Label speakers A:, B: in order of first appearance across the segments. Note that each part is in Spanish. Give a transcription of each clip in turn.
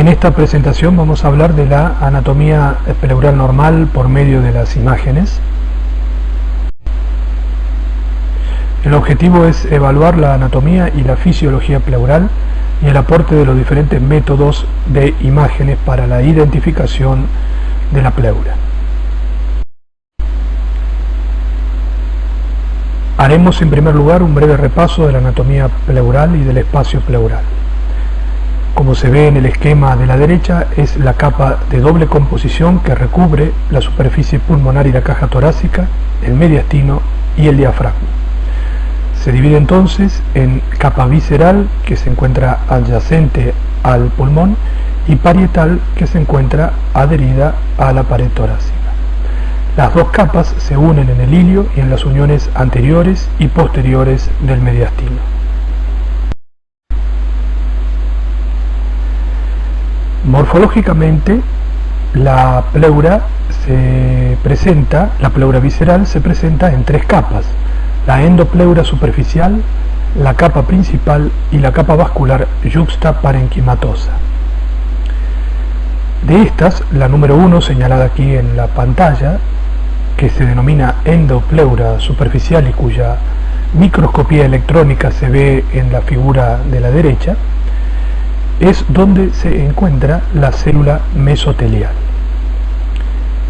A: En esta presentación vamos a hablar de la anatomía pleural normal por medio de las imágenes. El objetivo es evaluar la anatomía y la fisiología pleural y el aporte de los diferentes métodos de imágenes para la identificación de la pleura. Haremos en primer lugar un breve repaso de la anatomía pleural y del espacio pleural. Como se ve en el esquema de la derecha, es la capa de doble composición que recubre la superficie pulmonar y la caja torácica, el mediastino y el diafragma. Se divide entonces en capa visceral, que se encuentra adyacente al pulmón, y parietal, que se encuentra adherida a la pared torácica. Las dos capas se unen en el ilio y en las uniones anteriores y posteriores del mediastino. Morfológicamente, la pleura visceral se presenta en tres capas: la endopleura superficial, la capa principal y la capa vascular yuxtaparenquimatosa. De estas, la número 1, señalada aquí en la pantalla, que se denomina endopleura superficial y cuya microscopía electrónica se ve en la figura de la derecha, es donde se encuentra la célula mesotelial.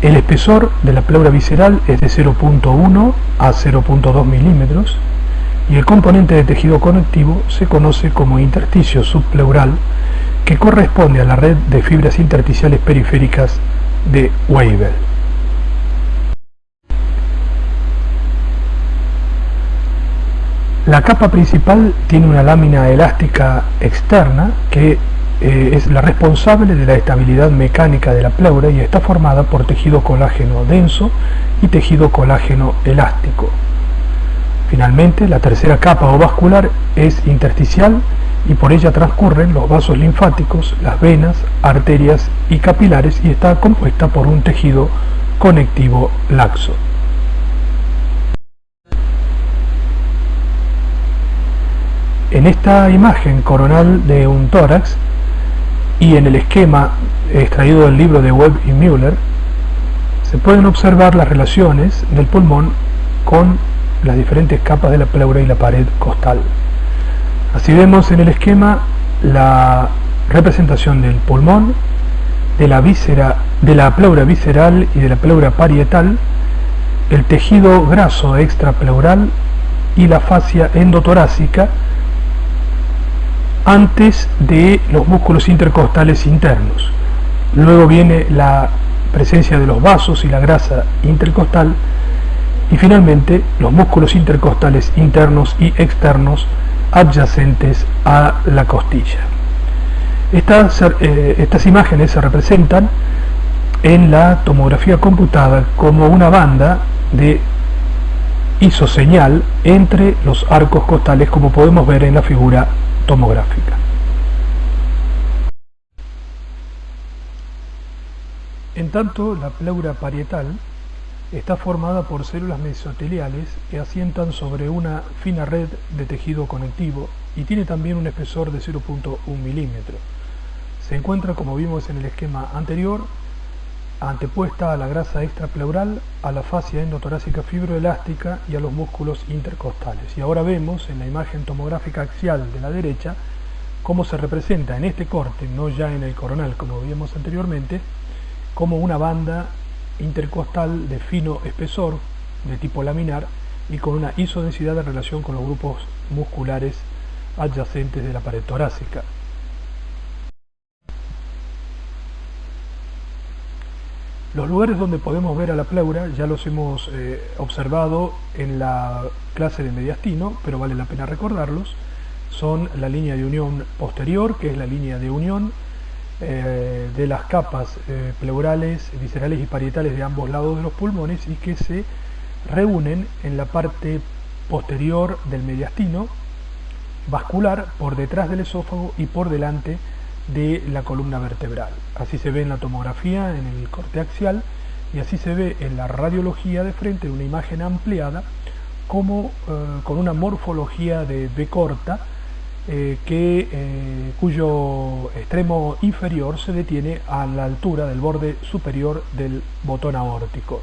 A: El espesor de la pleura visceral es de 0.1 a 0.2 milímetros y el componente de tejido conectivo se conoce como intersticio subpleural, que corresponde a la red de fibras intersticiales periféricas de Weibull. La capa principal tiene una lámina elástica externa que es la responsable de la estabilidad mecánica de la pleura y está formada por tejido colágeno denso y tejido colágeno elástico. Finalmente, la tercera capa o vascular es intersticial y por ella transcurren los vasos linfáticos, las venas, arterias y capilares, y está compuesta por un tejido conectivo laxo. En esta imagen coronal de un tórax y en el esquema extraído del libro de Webb y Müller, se pueden observar las relaciones del pulmón con las diferentes capas de la pleura y la pared costal. Así vemos en el esquema la representación del pulmón, de la pleura visceral y de la pleura parietal, el tejido graso extrapleural y la fascia endotorácica antes de los músculos intercostales internos. Luego viene la presencia de los vasos y la grasa intercostal y finalmente los músculos intercostales internos y externos adyacentes a la costilla. Estas imágenes se representan en la tomografía computada como una banda de isoseñal entre los arcos costales, como podemos ver en la figura tomográfica. En tanto, la pleura parietal está formada por células mesoteliales que asientan sobre una fina red de tejido conectivo y tiene también un espesor de 0.1 milímetro. Se encuentra, como vimos en el esquema anterior, antepuesta a la grasa extrapleural, a la fascia endotorácica fibroelástica y a los músculos intercostales. Y ahora vemos en la imagen tomográfica axial de la derecha cómo se representa en este corte, no ya en el coronal como vimos anteriormente, como una banda intercostal de fino espesor de tipo laminar y con una isodensidad en relación con los grupos musculares adyacentes de la pared torácica. Los lugares donde podemos ver a la pleura ya los hemos observado en la clase de mediastino, pero vale la pena recordarlos. Son la línea de unión posterior, que es la línea de unión de las capas pleurales, viscerales y parietales de ambos lados de los pulmones y que se reúnen en la parte posterior del mediastino vascular, por detrás del esófago y por delante de la columna vertebral. Así se ve en la tomografía, en el corte axial, y así se ve en la radiología de frente, en una imagen ampliada, como con una morfología de B corta cuyo extremo inferior se detiene a la altura del borde superior del botón aórtico.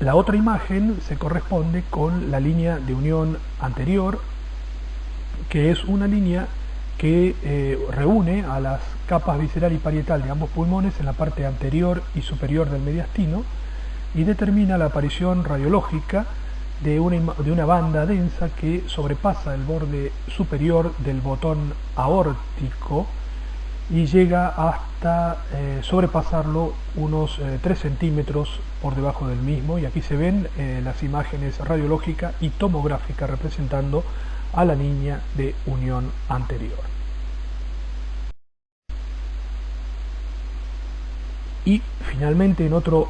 A: La otra imagen se corresponde con la línea de unión anterior, que es una línea que reúne a las capas visceral y parietal de ambos pulmones en la parte anterior y superior del mediastino y determina la aparición radiológica de una banda densa que sobrepasa el borde superior del botón aórtico y llega hasta sobrepasarlo unos 3 centímetros por debajo del mismo, y aquí se ven las imágenes radiológica y tomográfica representando a la línea de unión anterior. Y finalmente, en otro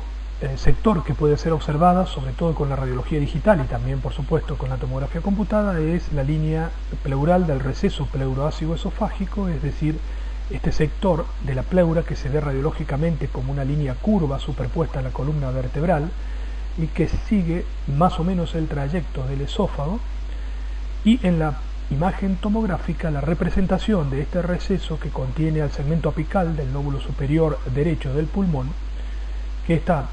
A: sector que puede ser observada, sobre todo con la radiología digital y también por supuesto con la tomografía computada, es la línea pleural del receso pleuroácido esofágico, es decir, este sector de la pleura que se ve radiológicamente como una línea curva superpuesta a la columna vertebral y que sigue más o menos el trayecto del esófago, y en la imagen tomográfica la representación de este receso que contiene al segmento apical del lóbulo superior derecho del pulmón, que está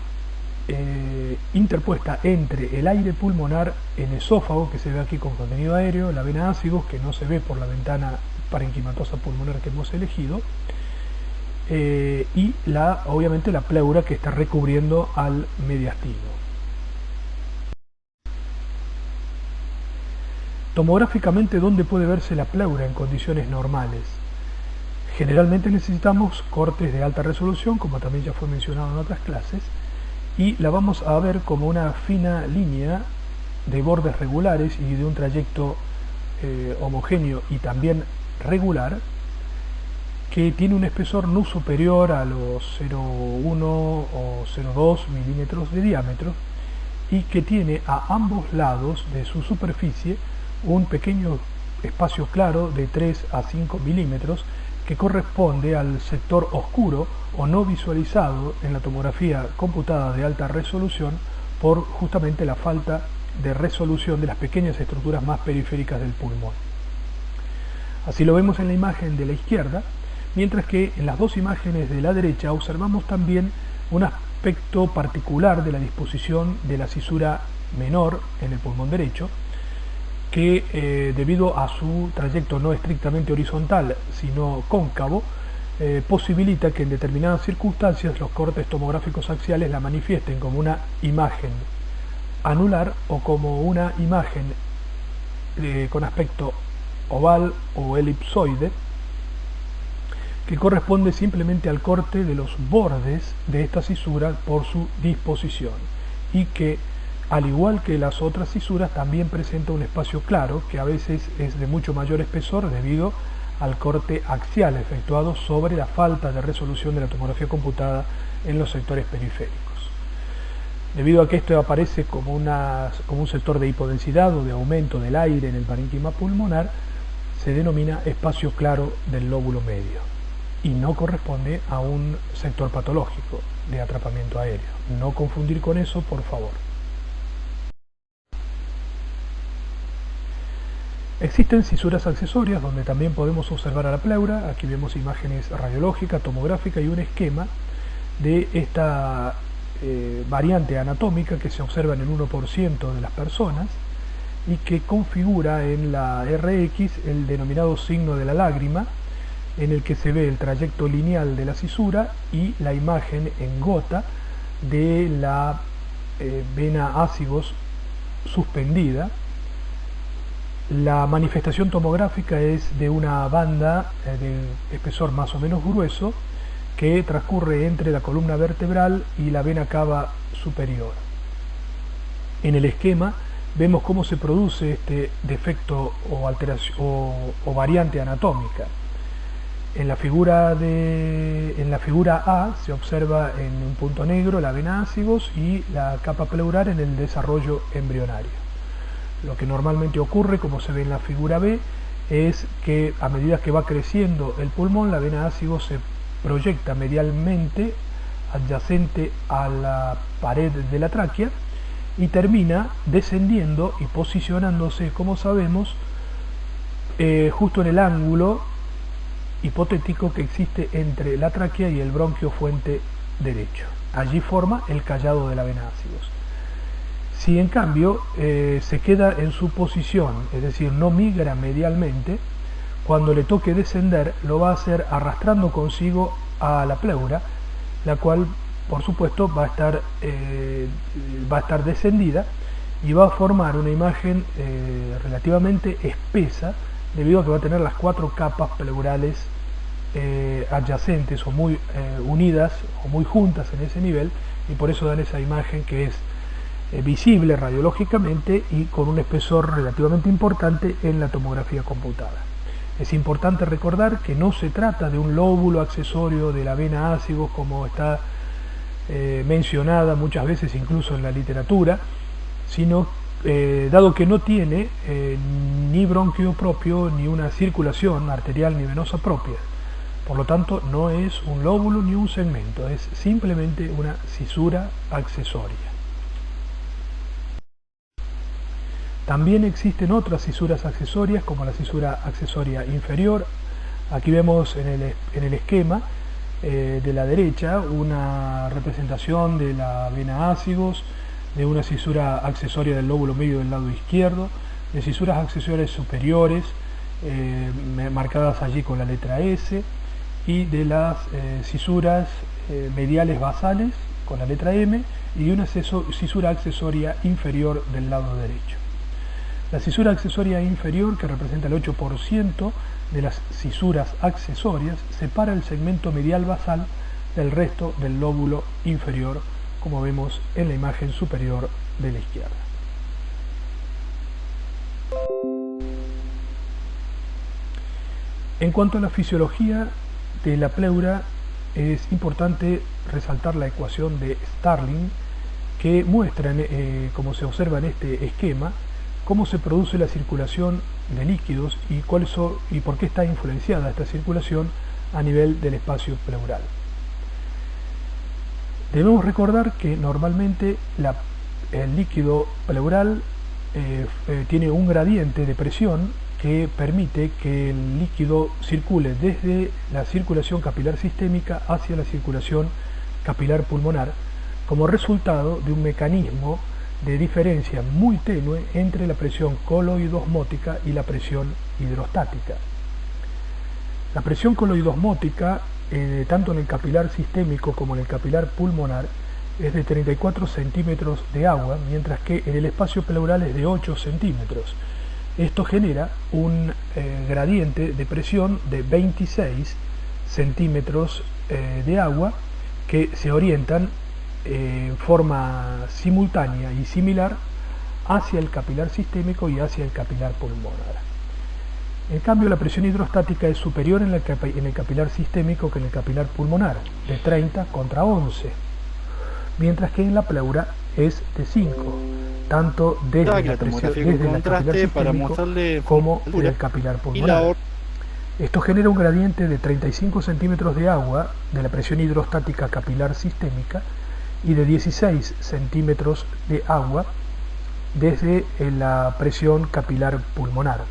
A: interpuesta entre el aire pulmonar, el esófago que se ve aquí con contenido aéreo, la vena ácidos que no se ve por la ventana parenquimatosa pulmonar que hemos elegido, y obviamente la pleura que está recubriendo al mediastino. Tomográficamente, ¿dónde puede verse la pleura en condiciones normales? Generalmente necesitamos cortes de alta resolución, como también ya fue mencionado en otras clases, y la vamos a ver como una fina línea de bordes regulares y de un trayecto homogéneo y también regular, que tiene un espesor no superior a los 0,1 o 0,2 milímetros de diámetro y que tiene a ambos lados de su superficie un pequeño espacio claro de 3 a 5 milímetros que corresponde al sector oscuro o no visualizado en la tomografía computada de alta resolución por justamente la falta de resolución de las pequeñas estructuras más periféricas del pulmón. Así lo vemos en la imagen de la izquierda, mientras que en las dos imágenes de la derecha observamos también un aspecto particular de la disposición de la cisura menor en el pulmón derecho, que debido a su trayecto no estrictamente horizontal, sino cóncavo, posibilita que en determinadas circunstancias los cortes tomográficos axiales la manifiesten como una imagen anular o como una imagen con aspecto oval o elipsoide, que corresponde simplemente al corte de los bordes de esta cisura por su disposición, y que, al igual que las otras cisuras, también presenta un espacio claro que a veces es de mucho mayor espesor debido al corte axial efectuado sobre la falta de resolución de la tomografía computada en los sectores periféricos. Debido a que esto aparece como un sector de hipodensidad o de aumento del aire en el parénquima pulmonar, se denomina espacio claro del lóbulo medio y no corresponde a un sector patológico de atrapamiento aéreo. No confundir con eso, por favor. Existen cisuras accesorias donde también podemos observar a la pleura. Aquí vemos imágenes radiológicas, tomográficas y un esquema de esta variante anatómica que se observa en el 1% de las personas y que configura en la RX el denominado signo de la lágrima, en el que se ve el trayecto lineal de la cisura y la imagen en gota de la vena ácigos suspendida. La manifestación tomográfica es de una banda de espesor más o menos grueso que transcurre entre la columna vertebral y la vena cava superior. En el esquema vemos cómo se produce este defecto o alteración o variante anatómica. En la figura A se observa en un punto negro la vena ácigos y la capa pleural en el desarrollo embrionario. Lo que normalmente ocurre, como se ve en la figura B, es que a medida que va creciendo el pulmón, la vena ácigos se proyecta medialmente adyacente a la pared de la tráquea y termina descendiendo y posicionándose, como sabemos, justo en el ángulo hipotético que existe entre la tráquea y el bronquio fuente derecho. Allí forma el callado de la vena ácidos. Si en cambio se queda en su posición, es decir, no migra medialmente, cuando le toque descender lo va a hacer arrastrando consigo a la pleura, la cual por supuesto va a estar descendida y va a formar una imagen relativamente espesa, debido a que va a tener las 4 capas pleurales adyacentes o muy unidas o muy juntas en ese nivel, y por eso dan esa imagen que es visible radiológicamente y con un espesor relativamente importante en la tomografía computada. Es importante recordar que no se trata de un lóbulo accesorio de la vena ácidos como está mencionada muchas veces incluso en la literatura, sino dado que no tiene ni bronquio propio ni una circulación arterial ni venosa propia. Por lo tanto, no es un lóbulo ni un segmento, es simplemente una cisura accesoria. También existen otras cisuras accesorias, como la cisura accesoria inferior. Aquí vemos en el esquema de la derecha una representación de la vena ácidos, de una cisura accesoria del lóbulo medio del lado izquierdo, de cisuras accesorias superiores, marcadas allí con la letra S, y de las cisuras mediales basales con la letra M, y de una cisura accesoria inferior del lado derecho. La cisura accesoria inferior, que representa el 8% de las cisuras accesorias, separa el segmento medial basal del resto del lóbulo inferior, como vemos en la imagen superior de la izquierda. En cuanto a la fisiología de la pleura, es importante resaltar la ecuación de Starling, que muestra, como se observa en este esquema, cómo se produce la circulación de líquidos y por qué está influenciada esta circulación a nivel del espacio pleural. Debemos recordar que normalmente el líquido pleural tiene un gradiente de presión que permite que el líquido circule desde la circulación capilar sistémica hacia la circulación capilar pulmonar, como resultado de un mecanismo de diferencia muy tenue entre la presión coloidosmótica y la presión hidrostática. La presión coloidosmótica, tanto en el capilar sistémico como en el capilar pulmonar, es de 34 centímetros de agua, mientras que en el espacio pleural es de 8 centímetros. Esto genera un gradiente de presión de 26 centímetros de agua que se orientan en forma simultánea y similar hacia el capilar sistémico y hacia el capilar pulmonar. En cambio, la presión hidrostática es superior en el capilar sistémico que en el capilar pulmonar, de 30 contra 11, mientras que en la pleura es de 5, tanto desde la capilar sistémico como en el capilar pulmonar. Esto genera un gradiente de 35 centímetros de agua de la presión hidrostática capilar sistémica y de 16 centímetros de agua desde la presión capilar pulmonar.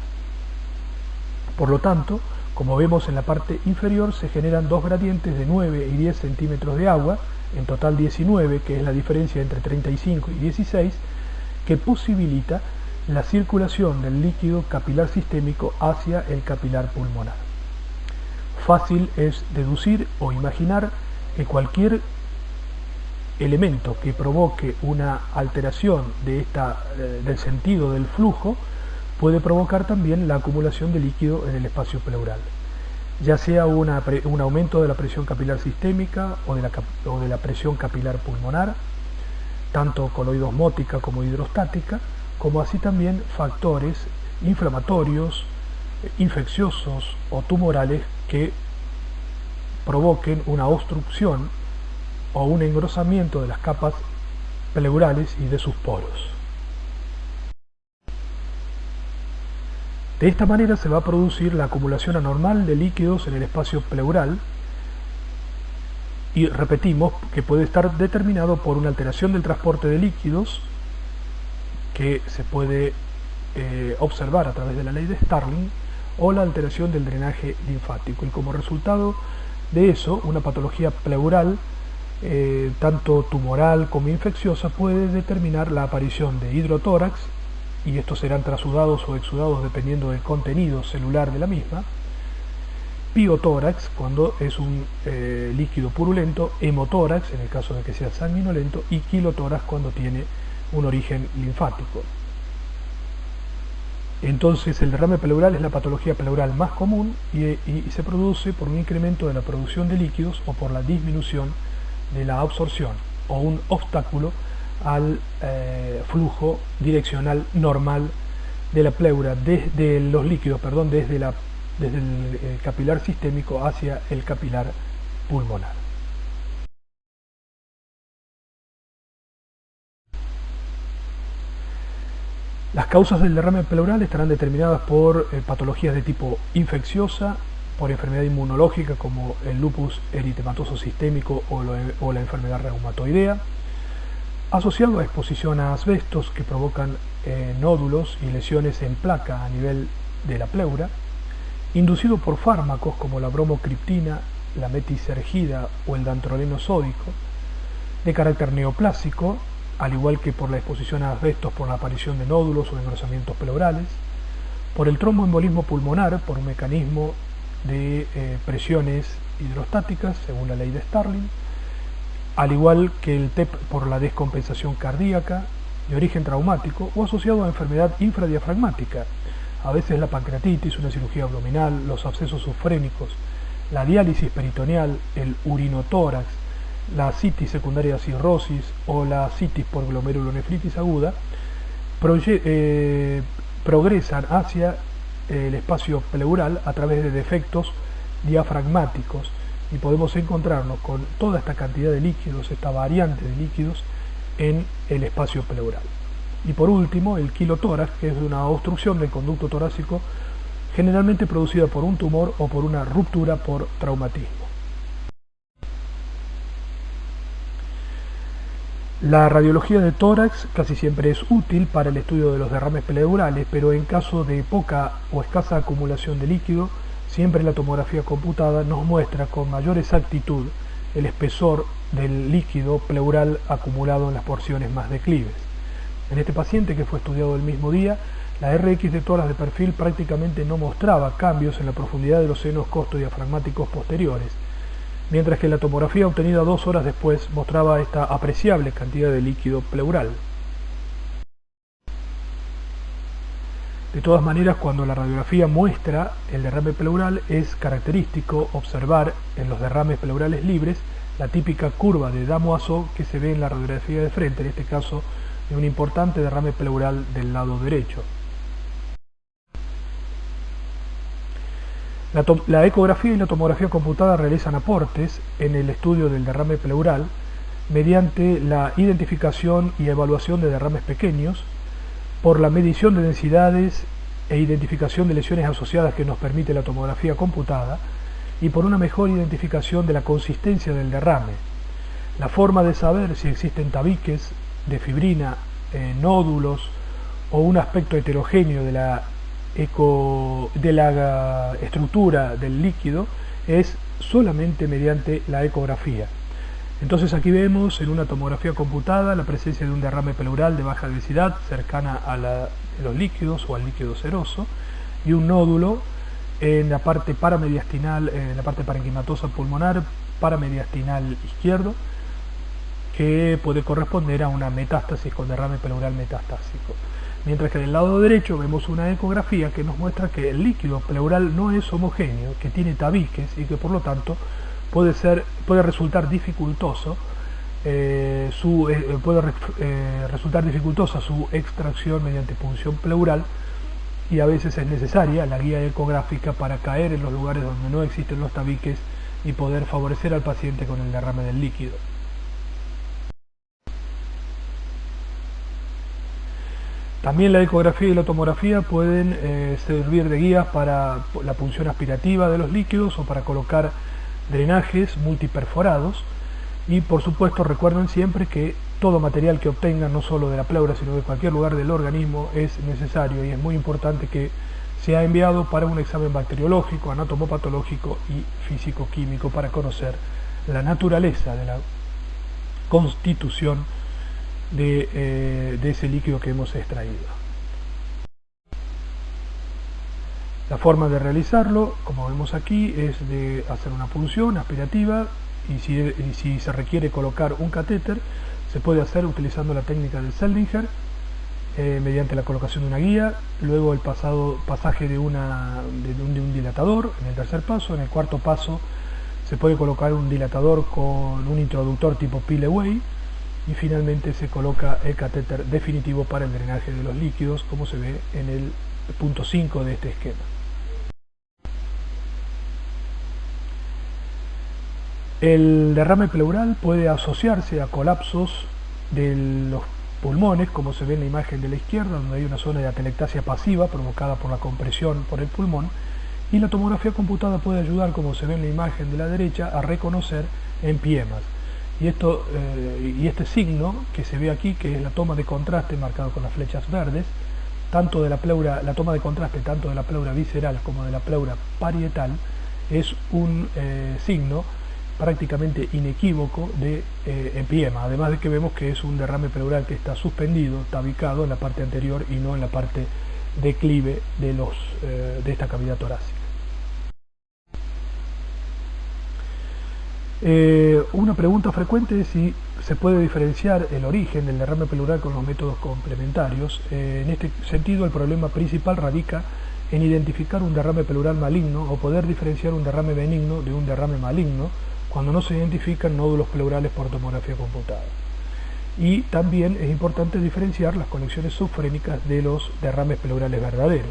A: Por lo tanto, como vemos en la parte inferior, se generan dos gradientes de 9 y 10 centímetros de agua, en total 19, que es la diferencia entre 35 y 16, que posibilita la circulación del líquido capilar sistémico hacia el capilar pulmonar. Fácil es deducir o imaginar que cualquier elemento que provoque una alteración del sentido del flujo puede provocar también la acumulación de líquido en el espacio pleural, ya sea un aumento de la presión capilar sistémica o de la presión capilar pulmonar, tanto coloidosmótica como hidrostática, como así también factores inflamatorios, infecciosos o tumorales que provoquen una obstrucción o un engrosamiento de las capas pleurales y de sus poros. De esta manera se va a producir la acumulación anormal de líquidos en el espacio pleural y repetimos que puede estar determinado por una alteración del transporte de líquidos que se puede observar a través de la ley de Starling, o la alteración del drenaje linfático. Y como resultado de eso, una patología pleural, tanto tumoral como infecciosa, puede determinar la aparición de hidrotórax, y estos serán trasudados o exudados dependiendo del contenido celular de la misma, piotórax cuando es un líquido purulento, hemotórax en el caso de que sea sanguinolento, y quilotórax cuando tiene un origen linfático. Entonces el derrame pleural es la patología pleural más común y se produce por un incremento de la producción de líquidos o por la disminución de la absorción o un obstáculo al flujo direccional normal de la pleura, desde los líquidos, desde el capilar sistémico hacia el capilar pulmonar. Las causas del derrame pleural estarán determinadas por patologías de tipo infecciosa, por enfermedad inmunológica como el lupus eritematoso sistémico o la enfermedad reumatoidea, asociado a exposición a asbestos que provocan nódulos y lesiones en placa a nivel de la pleura, inducido por fármacos como la bromocriptina, la metisergida o el dantroleno sódico, de carácter neoplásico, al igual que por la exposición a asbestos por la aparición de nódulos o engrosamientos pleurales, por el tromboembolismo pulmonar, por un mecanismo de presiones hidrostáticas, según la ley de Starling, al igual que el TEP por la descompensación cardíaca de origen traumático o asociado a enfermedad infradiafragmática, a veces la pancreatitis, una cirugía abdominal, los abscesos subfrénicos, la diálisis peritoneal, el urinotórax, la citis secundaria a cirrosis o la citis por glomerulonefritis aguda, progresan hacia el espacio pleural a través de defectos diafragmáticos y podemos encontrarnos con toda esta cantidad de líquidos, esta variante de líquidos en el espacio pleural. Y por último, el quilotórax, que es una obstrucción del conducto torácico generalmente producida por un tumor o por una ruptura por traumatismo. La radiología de tórax casi siempre es útil para el estudio de los derrames pleurales, pero en caso de poca o escasa acumulación de líquido, siempre la tomografía computada nos muestra con mayor exactitud el espesor del líquido pleural acumulado en las porciones más declives. En este paciente, que fue estudiado el mismo día, la RX de tórax de perfil prácticamente no mostraba cambios en la profundidad de los senos costodiafragmáticos posteriores, mientras que la tomografía obtenida 2 horas después mostraba esta apreciable cantidad de líquido pleural. De todas maneras, cuando la radiografía muestra el derrame pleural, es característico observar en los derrames pleurales libres la típica curva de Damoiseau que se ve en la radiografía de frente, en este caso de un importante derrame pleural del lado derecho. La ecografía y la tomografía computada realizan aportes en el estudio del derrame pleural mediante la identificación y evaluación de derrames pequeños, por la medición de densidades e identificación de lesiones asociadas que nos permite la tomografía computada, y por una mejor identificación de la consistencia del derrame. La forma de saber si existen tabiques de fibrina, nódulos o un aspecto heterogéneo de la estructura del líquido es solamente mediante la ecografía. Entonces aquí vemos en una tomografía computada la presencia de un derrame pleural de baja densidad cercana a de los líquidos o al líquido seroso, y un nódulo en la parte paramediastinal, en la parte parenquimatosa pulmonar paramediastinal izquierdo, que puede corresponder a una metástasis con derrame pleural metastásico. Mientras que del lado derecho vemos una ecografía que nos muestra que el líquido pleural no es homogéneo, que tiene tabiques y que por lo tanto puede resultar dificultoso su extracción mediante punción pleural, y a veces es necesaria la guía ecográfica para caer en los lugares donde no existen los tabiques y poder favorecer al paciente con el derrame del líquido. También la ecografía y la tomografía pueden servir de guías para la punción aspirativa de los líquidos o para colocar drenajes multiperforados Y por supuesto recuerden siempre que todo material que obtengan, no solo de la pleura, sino de cualquier lugar del organismo, es necesario y es muy importante que sea enviado para un examen bacteriológico, anatomopatológico y físico-químico para conocer la naturaleza de la constitución de ese líquido que hemos extraído. La forma de realizarlo, como vemos aquí, es de hacer una punción aspirativa y si se requiere colocar un catéter, se puede hacer utilizando la técnica del Seldinger, mediante la colocación de una guía, luego el pasaje de un dilatador en el tercer paso. En el cuarto paso se puede colocar un dilatador con un introductor tipo Pilleway y finalmente se coloca el catéter definitivo para el drenaje de los líquidos, como se ve en el punto 5 de este esquema. El derrame pleural puede asociarse a colapsos de los pulmones, como se ve en la imagen de la izquierda, donde hay una zona de atelectasia pasiva provocada por la compresión por el pulmón, y la tomografía computada puede ayudar, como se ve en la imagen de la derecha, a reconocer empiemas. Y este signo que se ve aquí, que es la toma de contraste marcado con las flechas verdes, tanto de la toma de contraste tanto de la pleura visceral como de la pleura parietal, es un signo prácticamente inequívoco de empiema, además de que vemos que es un derrame pleural que está suspendido, tabicado en la parte anterior y no en la parte declive de esta cavidad torácica. Una pregunta frecuente es si se puede diferenciar el origen del derrame pleural con los métodos complementarios. En este sentido, el problema principal radica en identificar un derrame pleural maligno o poder diferenciar un derrame benigno de un derrame maligno cuando no se identifican nódulos pleurales por tomografía computada. Y también es importante diferenciar las conexiones subfrénicas de los derrames pleurales verdaderos.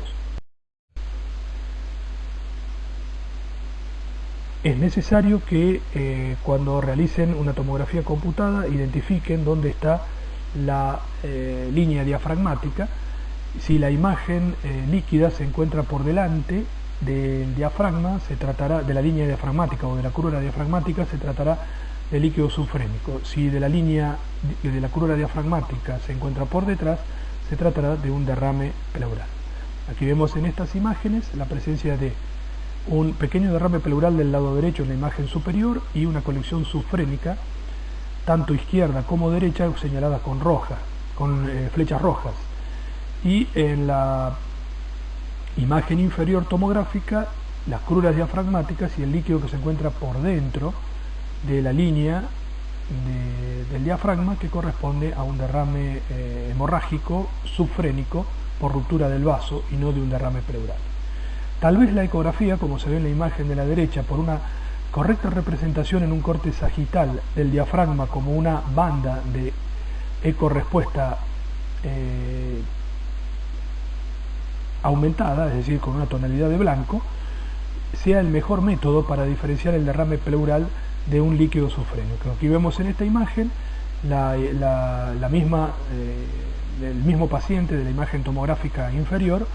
A: Es necesario que cuando realicen una tomografía computada identifiquen dónde está la línea diafragmática. Si la imagen líquida se encuentra por delante del diafragma, se tratará de la línea diafragmática o de la crura diafragmática, se tratará de líquido subfrénico. Si de la crura diafragmática se encuentra por detrás, se tratará de un derrame pleural. Aquí vemos en estas imágenes la presencia de un pequeño derrame pleural del lado derecho en la imagen superior y una conexión subfrénica, tanto izquierda como derecha, señaladas con flechas rojas. Y en la imagen inferior tomográfica, las cruras diafragmáticas y el líquido que se encuentra por dentro de la línea del diafragma, que corresponde a un derrame hemorrágico subfrénico por ruptura del vaso y no de un derrame pleural. Tal vez la ecografía, como se ve en la imagen de la derecha, por una correcta representación en un corte sagital del diafragma como una banda de ecorrespuesta aumentada, es decir, con una tonalidad de blanco, sea el mejor método para diferenciar el derrame pleural de un líquido subfrénico. Aquí vemos en esta imagen el mismo paciente de la imagen tomográfica inferior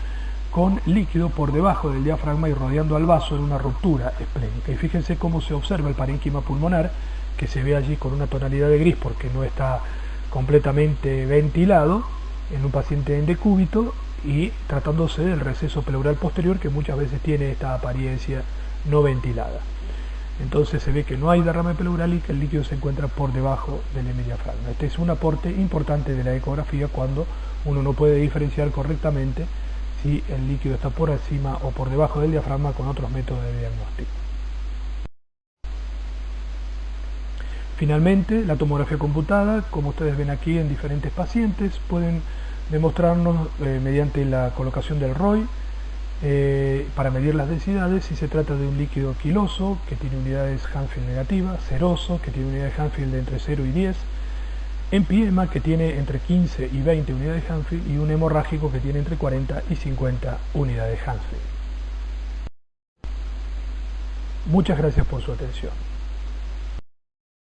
A: con líquido por debajo del diafragma y rodeando al vaso en una ruptura esplénica. Y fíjense cómo se observa el parénquima pulmonar, que se ve allí con una tonalidad de gris porque no está completamente ventilado en un paciente en decúbito, y tratándose del receso pleural posterior, que muchas veces tiene esta apariencia no ventilada. Entonces se ve que no hay derrame pleural y que el líquido se encuentra por debajo del hemidiafragma. Este es un aporte importante de la ecografía cuando uno no puede diferenciar correctamente si el líquido está por encima o por debajo del diafragma con otros métodos de diagnóstico. Finalmente, la tomografía computada, como ustedes ven aquí en diferentes pacientes, pueden demostrarnos mediante la colocación del ROI para medir las densidades si se trata de un líquido quiloso que tiene unidades Hanfield negativas, seroso que tiene unidades Hanfield de entre 0 y 10, empiema que tiene entre 15 y 20 unidades Hanfield y un hemorrágico que tiene entre 40 y 50 unidades Hanfield. Muchas gracias por su atención.